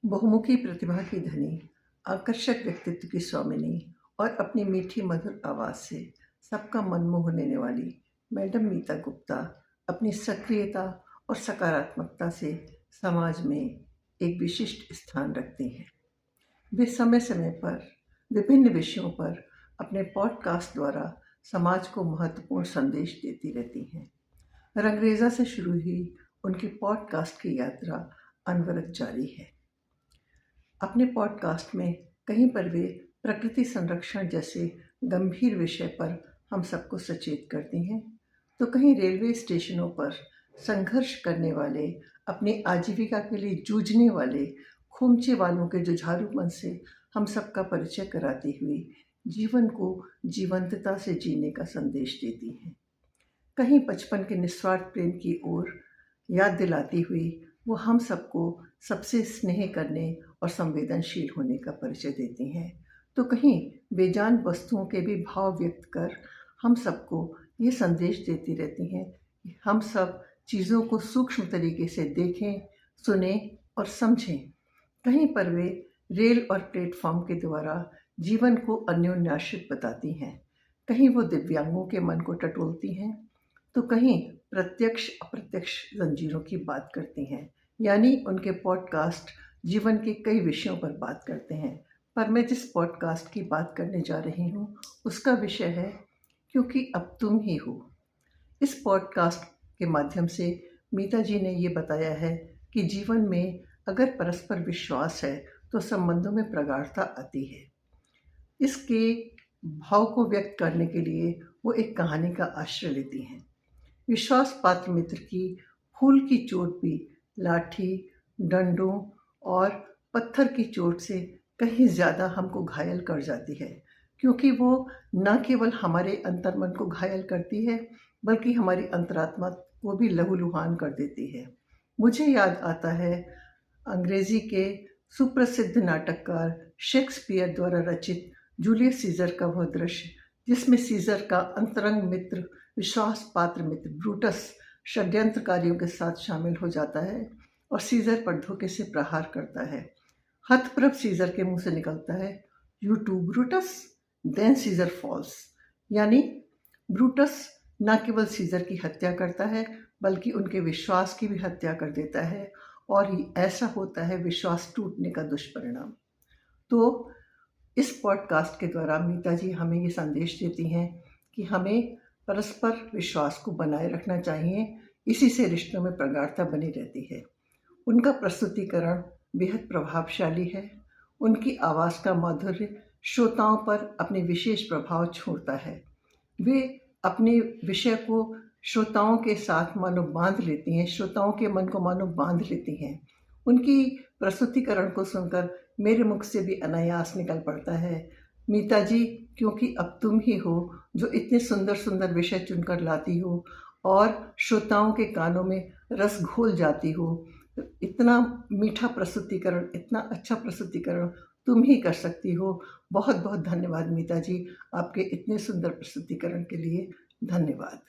बहुमुखी प्रतिभा की धनी, आकर्षक व्यक्तित्व की स्वामिनी और अपनी मीठी मधुर आवाज़ से सबका मन मोह लेने वाली मैडम मीता गुप्ता अपनी सक्रियता और सकारात्मकता से समाज में एक विशिष्ट स्थान रखती हैं। वे समय समय पर विभिन्न विषयों पर अपने पॉडकास्ट द्वारा समाज को महत्वपूर्ण संदेश देती रहती हैं। रंगरेज़ा से शुरू हुई उनकी पॉडकास्ट की यात्रा अनवरत जारी है। अपने पॉडकास्ट में कहीं पर वे प्रकृति संरक्षण जैसे गंभीर विषय पर हम सबको सचेत करती हैं, तो कहीं रेलवे स्टेशनों पर संघर्ष करने वाले, अपनी आजीविका के लिए जूझने वाले खोमचे वालों के जुझारूपन से हम सबका परिचय कराती हुई जीवन को जीवंतता से जीने का संदेश देती हैं। कहीं बचपन के निस्वार्थ प्रेम की ओर याद दिलाती हुई वो हम सबको सबसे स्नेह करने और संवेदनशील होने का परिचय देती हैं, तो कहीं बेजान वस्तुओं के भी भाव व्यक्त कर हम सबको ये संदेश देती रहती हैं कि हम सब चीज़ों को सूक्ष्म तरीके से देखें, सुने और समझें। कहीं पर वे रेल और प्लेटफॉर्म के द्वारा जीवन को अन्योन्याश्रित बताती हैं, कहीं वो दिव्यांगों के मन को टटोलती हैं, तो कहीं प्रत्यक्ष अप्रत्यक्ष जंजीरों की बात करती हैं। यानी उनके पॉडकास्ट जीवन के कई विषयों पर बात करते हैं, पर मैं जिस पॉडकास्ट की बात करने जा रही हूँ उसका विषय है क्योंकि अब तुम ही हो। इस पॉडकास्ट के माध्यम से मीता जी ने ये बताया है कि जीवन में अगर परस्पर विश्वास है तो संबंधों में प्रगाढ़ता आती है। इसके भाव को व्यक्त करने के लिए वो एक कहानी का आश्रय लेती हैं। विश्वास पात्र मित्र की फूल की चोट भी लाठी, डंडों और पत्थर की चोट से कहीं ज़्यादा हमको घायल कर जाती है, क्योंकि वो न केवल हमारे अंतर्मन को घायल करती है बल्कि हमारी अंतरात्मा को भी लहूलुहान कर देती है। मुझे याद आता है अंग्रेजी के सुप्रसिद्ध नाटककार शेक्सपियर द्वारा रचित जूलियस सीजर का वह दृश्य जिसमें सीजर का अंतरंग मित्र, विश्वास पात्र मित्र ब्रूटस षड्यंत्रकारियों के साथ शामिल हो जाता है और सीजर पर धोखे से प्रहार करता है। हतप्रभ सीजर के मुंह से निकलता है, you too Brutus, then Caesar falls. यानी ब्रूटस न केवल सीजर की हत्या करता है बल्कि उनके विश्वास की भी हत्या कर देता है, और ही ऐसा होता है विश्वास टूटने का दुष्परिणाम। तो इस पॉडकास्ट के द्वारा मीता जी हमें ये संदेश देती हैं कि हमें परस्पर विश्वास को बनाए रखना चाहिए, इसी से रिश्तों में प्रगाढ़ता बनी रहती है। उनका प्रस्तुतिकरण बेहद प्रभावशाली है। उनकी आवाज़ का माधुर्य श्रोताओं पर अपने विशेष प्रभाव छोड़ता है। वे अपने विषय को श्रोताओं के साथ मानो बांध लेती हैं, श्रोताओं के मन को मानो बांध लेती हैं। उनकी प्रस्तुतिकरण को सुनकर मेरे मुख से भी अनायास निकल पड़ता है, मीता जी क्योंकि अब तुम ही हो जो इतने सुंदर सुंदर विषय चुनकर लाती हो और श्रोताओं के कानों में रस घोल जाती हो। इतना मीठा प्रस्तुतिकरण, इतना अच्छा प्रस्तुतिकरण तुम ही कर सकती हो। बहुत बहुत धन्यवाद मीता जी, आपके इतने सुंदर प्रस्तुतिकरण के लिए धन्यवाद।